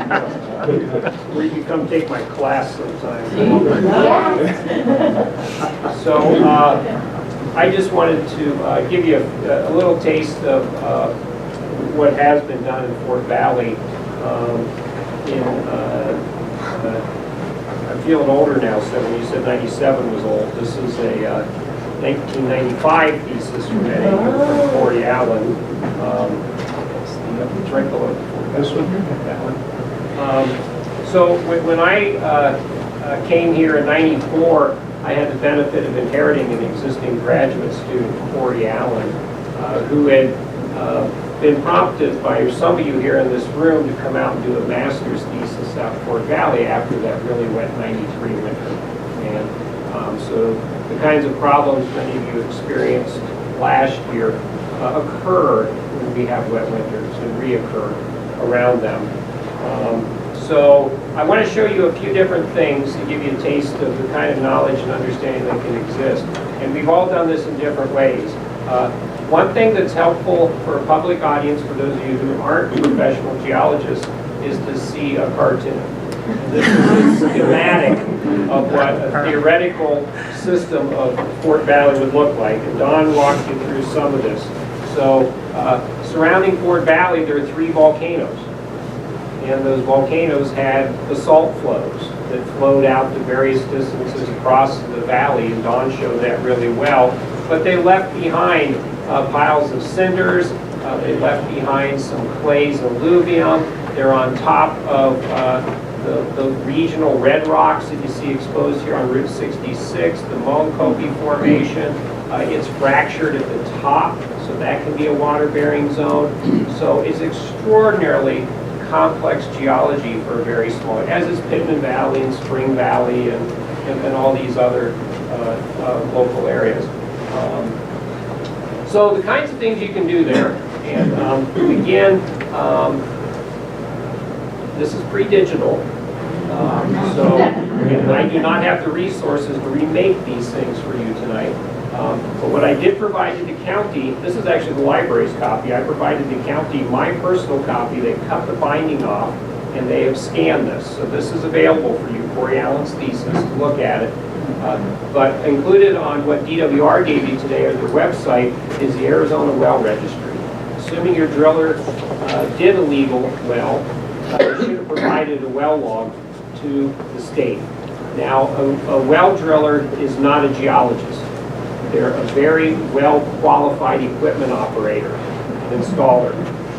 Where you can come take my class sometime. So I just wanted to give you a little taste of what has been done in Fort Valley. I'm feeling older now, so when you said 97 was old, this is a 1995 thesis from from Corey Allen. It's right below this one. That one. So when I came here in '94, I had the benefit of inheriting an existing graduate student, Corey Allen, who had been prompted by some of you here in this room to come out and do a master's thesis out in Fort Valley after that really wet '93 winter. And so the kinds of problems many of you experienced last year occur when we have wet winters and reoccur around them. So I want to show you a few different things to give you a taste of the kind of knowledge and understanding that can exist. And we've all done this in different ways. One thing that's helpful for a public audience, for those of you who aren't professional geologists, is to see a cartoon. This is a schematic of what a theoretical system of Fort Valley would look like. And Don walked you through some of this. So surrounding Fort Valley, there are 3 volcanoes. And those volcanoes had basalt flows that flowed out to various distances across the valley, and Don showed that really well. But they left behind piles of cinders. They left behind some clays and alluvium. They're on top of the regional red rocks that you see exposed here on Route 66, the Moenkopi Formation. It's fractured at the top, so that can be a water-bearing zone. So it's extraordinarily complex geology for a very small, as is Pittman Valley and Spring Valley and all these other local areas. So the kinds of things you can do there, and again, this is pre-digital, so I do not have the resources to remake these things for you tonight. But what I did provide to the county, this is actually the library's copy, I provided the county my personal copy. They cut the binding off and they have scanned this. So this is available for you, Corey Allen's thesis, to look at it. But included on what DWR gave you today, or their website, is the Arizona Well Registry. Assuming your driller did a legal well, they should have provided a well log to the state. Now, a well driller is not a geologist. They're a very well-qualified equipment operator and installer.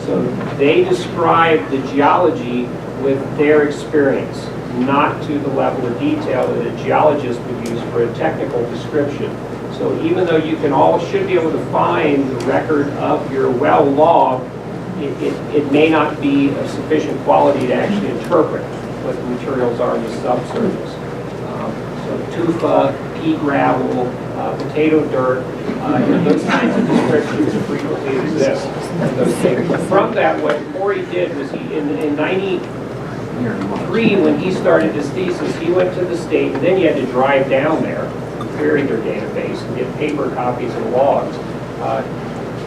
So they describe the geology with their experience, not to the level of detail that a geologist would use for a technical description. So even though you can all should be able to find the record of your well log, it may not be of sufficient quality to actually interpret what the materials are in the subsurface. So tufa, pea gravel, potato dirt, those kinds of descriptions frequently exist. From that, what Corey did was he, in 93, when he started his thesis, he went to the state, and then you had to drive down there, query their database, and get paper copies and logs.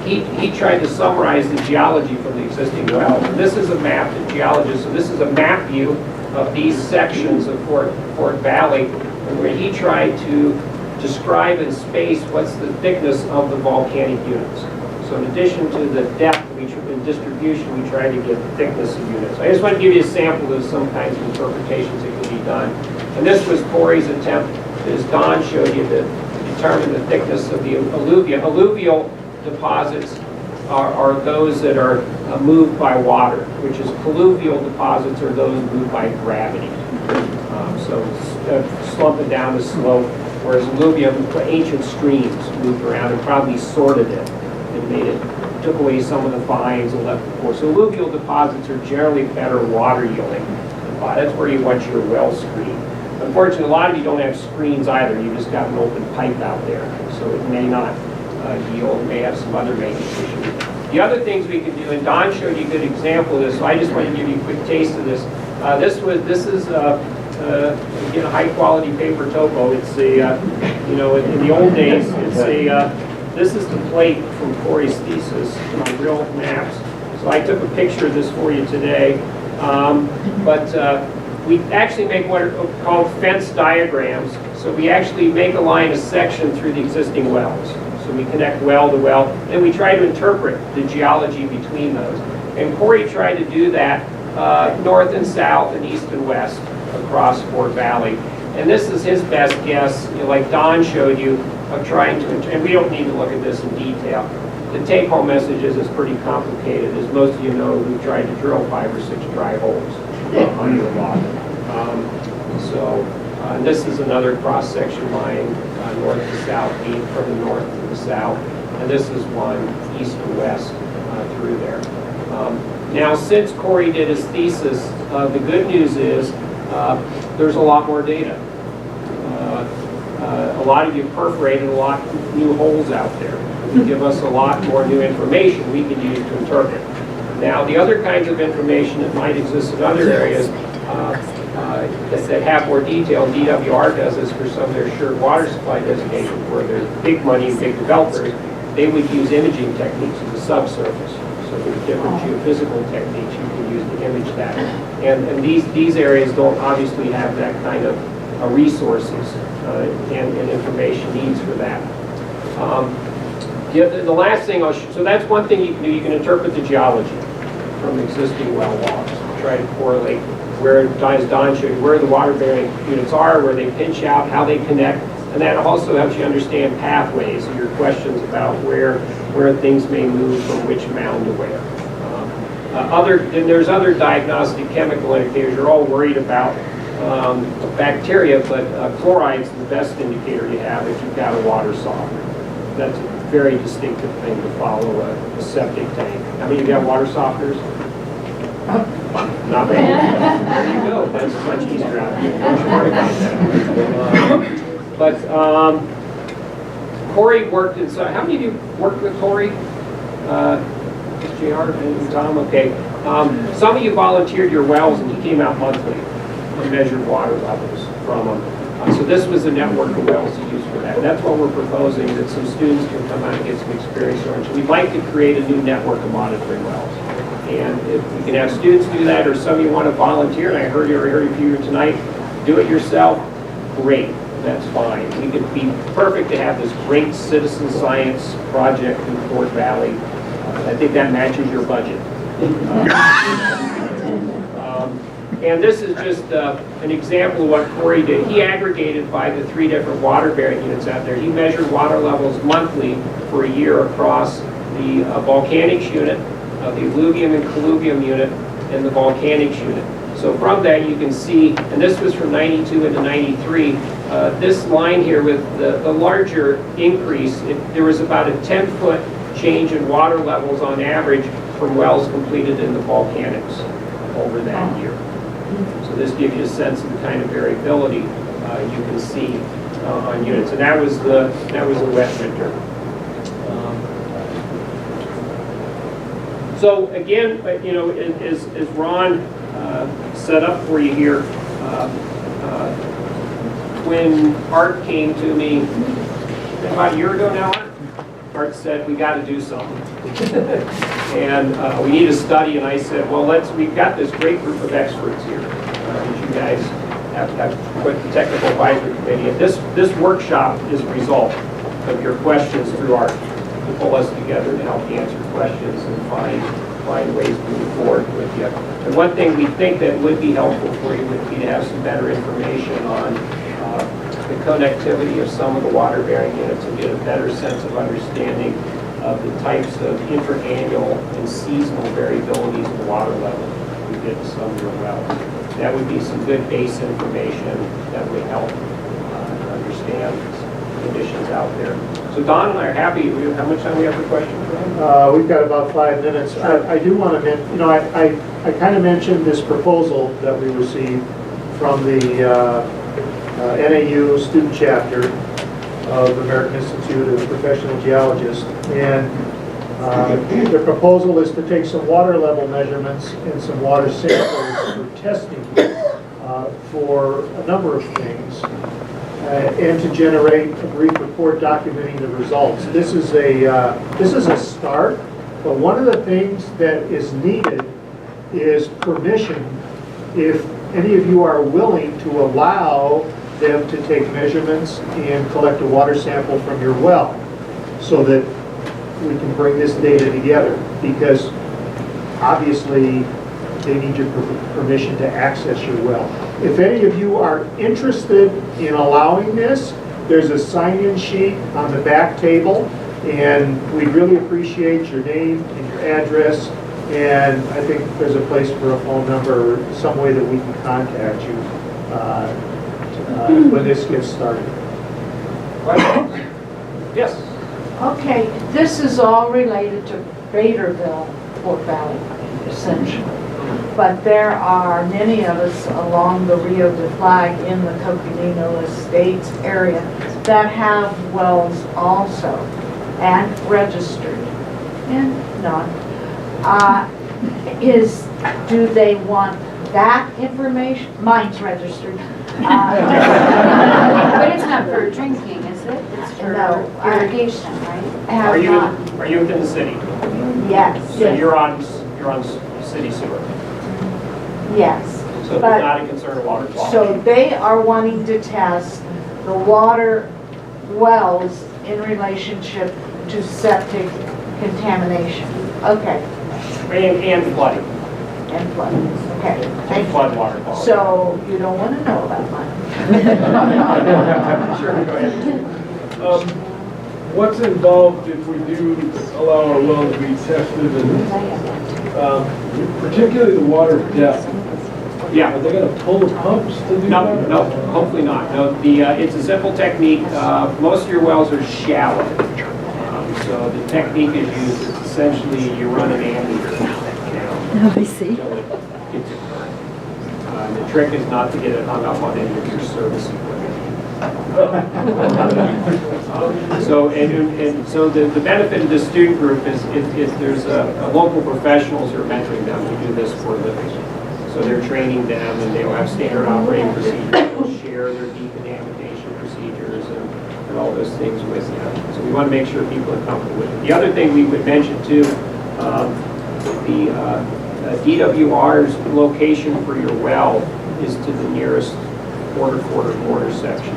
He tried to summarize the geology from the existing wells. And this is a map that geologists, so this is a map view of these sections of Fort Valley, and where he tried to describe in space what's the thickness of the volcanic units. So in addition to the depth and distribution, we try to get the thickness of units. I just want to give you a sample of some kinds of interpretations that can be done. And this was Corey's attempt, as Don showed you, to determine the thickness of the alluvia. Alluvial deposits are those that are moved by water, which is colluvial deposits are those moved by gravity. So slumping down the slope, whereas alluvium, ancient streams moved around and probably sorted it and made it, took away some of the fines and left the core. So alluvial deposits are generally better water yielding. That's where you want your well screen. Unfortunately, a lot of you don't have screens either. You just got an open pipe out there, so it may not yield, may have some other maintenance issues. The other things we can do, and Don showed you a good example of this, so I just want to give you a quick taste of this. This is again, a high quality paper topo. It's a, in the old days, it's a, this is the plate from Corey's thesis on real maps. So I took a picture of this for you today. We actually make what are called fence diagrams. So we actually make a line, a section through the existing wells. So we connect well to well, and we try to interpret the geology between those. And Corey tried to do that north and south and east and west across Fort Valley. And this is his best guess, like Don showed you, of trying to, and we don't need to look at this in detail. The take-home message is it's pretty complicated, as most of you know who tried to drill 5 or 6 dry holes on your lot. And this is another cross-section line, north to south, from the north to the south. And this is one east to west through there. Now, since Corey did his thesis, the good news is there's a lot more data. A lot of you perforated a lot of new holes out there. You give us a lot more new information we can use to interpret. Now, the other kinds of information that might exist in other areas that have more detail, DWR does this for some of their assured water supply designations where there's big money and big developers, they would use imaging techniques of the subsurface. So there's different geophysical techniques you can use to image that. And these areas don't obviously have that kind of resources and information needs for that. The last thing so that's one thing you can do. You can interpret the geology from existing well logs. Try to correlate where, as Don showed you, where the water-bearing units are, where they pinch out, how they connect, and that also helps you understand pathways, your questions about where things may move from which mound to where. And there's other diagnostic chemical indicators. You're all worried about bacteria, but chloride's the best indicator you have if you've got a water softener. That's a very distinctive thing to follow a septic tank. How many of you have water softeners? Not many. There you go. That's much easier out here. Don't you worry about that. Corey worked inside. How many of you worked with Corey? JR and Tom? Okay. Some of you volunteered your wells, and he came out monthly and measured water levels from them. So this was a network of wells to use for that. And that's what we're proposing, that some students can come out and get some experience on. So we'd like to create a new network of monitoring wells. And if we can have students do that, or some of you want to volunteer, and I heard you here tonight, do it yourself, great, that's fine. We could be perfect to have this great citizen science project in Fort Valley. I think that matches your budget. And this is just an example of what Corey did. He aggregated by the 3 different water-bearing units out there. He measured water levels monthly for a year across the volcanics unit, the alluvium and colluvium unit, and the volcanics unit. So from that you can see, and this was from 92 into 93, this line here with the larger increase, there was about a 10-foot change in water levels on average from wells completed in the volcanics over that year. So this gives you a sense of the kind of variability you can see on units. And that was the wet winter. So again, as Ron set up for you here, when Art came to me about a year ago now, Art said, we got to do something. And we need a study, and I said, well, we've got this great group of experts here that you guys have put the technical advisory committee. And this workshop is a result of your questions through Art to pull us together to help answer questions and find ways to move forward with you. And one thing we think that would be helpful for you would be to have some better information on the connectivity of some of the water-bearing units and get a better sense of understanding of the types of interannual and seasonal variabilities in water level we get in some of your wells. That would be some good base information that would help understand conditions out there. So Don and I are happy. How much time we have for questions? We've got about 5 minutes. I do want to mention, I kind of mentioned this proposal that we received from the NAU student chapter of the American Institute of Professional Geologists. And the proposal is to take some water level measurements and some water samples for testing for a number of things. And to generate a brief report documenting the results. This is a start, but one of the things that is needed is permission, if any of you are willing to allow them to take measurements and collect a water sample from your well, so that we can bring this data together, because obviously they need your permission to access your well. If any of you are interested in allowing this, there's a sign-in sheet on the back table, and we'd really appreciate your name and your address, and I think there's a place for a phone number, or some way that we can contact you when this gets started. Yes? Okay, this is all related to Baderville, Fort Valley, essentially. But there are many of us along the Rio de Flag in the Coconino Estates area that have wells also, and registered, and none. Do they want that information? Mine's registered. But it's not for drinking, is it? It's for No, irrigation, right? Have Are you not. within the city? Yes, So you're on city sewer. yes. So it's But- not a concern of water quality. So they are wanting to test the water wells in relationship to septic contamination. Okay, And flooding, and flooding, okay, thank you. flood water quality. So you don't want to know about mine. Sure, go ahead. What's involved if we do allow our wells to be tested, and particularly the water depth? Yeah. Are they going to pull the pumps to do No, that? no, hopefully not. No, it's a simple technique. Most of your wells are shallow. So the technique is used, it's essentially you run an ammeter down. Oh, I see. Until it gets it current. The trick is not to get it hung up on any of your service equipment. So the benefit of this student group is there's a local professionals who are mentoring them who do this for a living. So they're training them, and they'll have standard operating procedures. They'll share their decontamination procedures and all those things with you. So we want to make sure people are comfortable with it. The other thing we would mention too, the DWR's location for your well is to the nearest quarter section.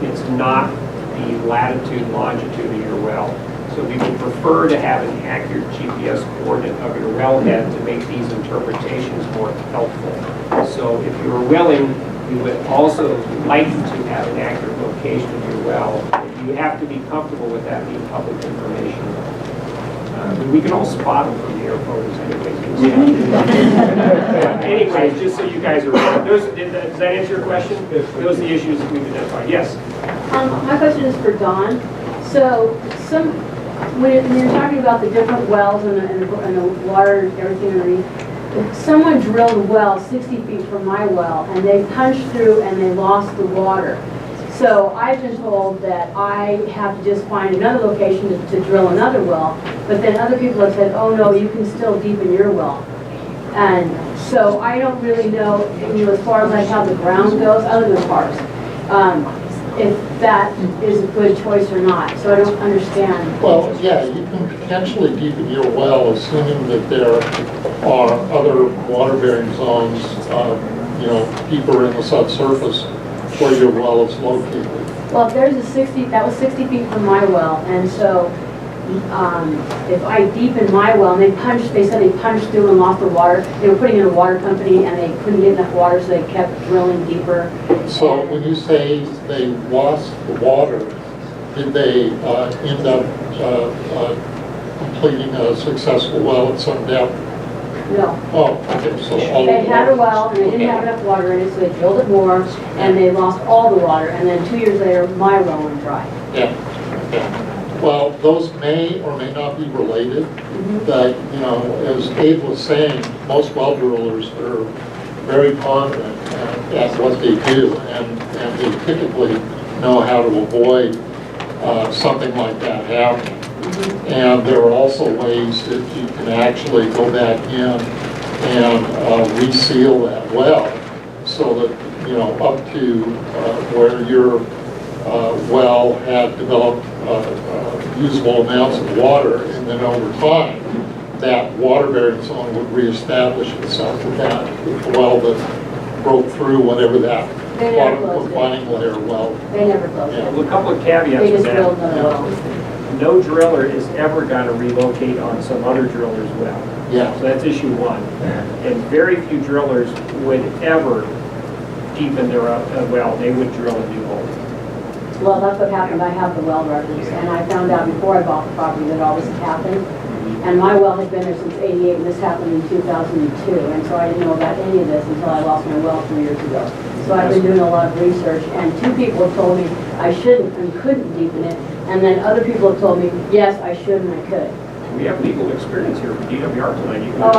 It's not the latitude and longitude of your well. So we would prefer to have an accurate GPS coordinate of your wellhead to make these interpretations more helpful. So if you were willing, we would also like to have an accurate location of your well. You have to be comfortable with that being public information. We can all spot them from the air photos anyways. Anyways, just so you guys are aware. Does that answer your question? Those are the issues that we've identified. Yes? My question is for Don. So when you're talking about the different wells and the water and everything underneath, if someone drilled a well 60 feet from my well and they punched through and they lost the water. So I've been told that I have to just find another location to drill another well, but then other people have said, oh no, you can still deepen your well. And so I don't really know, as far as like how the ground goes, other than ours, if that is a good choice or not. So I don't understand. Well, yeah, you can potentially deepen your well, assuming that there are other water-bearing zones, deeper in the subsurface where your well is located. Well, if there's that was 60 feet from my well, and so if I deepen my well, and they said they punched through and lost the water. They were putting in a water company, and they couldn't get enough water, so they kept drilling deeper. So when you say they lost the water, did they end up completing a successful well at some depth? No. Oh, okay, so all They of had a well, and they didn't have enough water in it, so they drilled it more, and they lost all the water, and then 2 years later, my well went dry. Yeah. Well, those may or may not be related, but, as Abe was saying, most well drillers are very confident at what they do, and they typically know how to avoid something like that happening. And there are also ways that you can actually go back in and reseal that well so that, up to where your well had developed usable amounts of water, and then over time, that water bearing zone would reestablish itself with that well that broke through whatever that They water never closed it. confining layer well. They never closed Yeah. it. Well, a couple of They caveats just to drilled that. another well. No driller is ever going to relocate on some other driller's well. Yeah. So that's issue one. And very few drillers would ever deepen their well. They would drill a new hole. Well, that's what happened. I have the well records, and I found out before I bought the property that all this had happened. And my well had been there since '88, and this happened in 2002, and so I didn't know about any of this until I lost my well 3 years ago. So I've been doing a lot of research, and 2 people have told me I shouldn't and couldn't deepen it, and then other people have told me, yes, I should and I could. We have legal experience here with DWR tonight. You can Oh,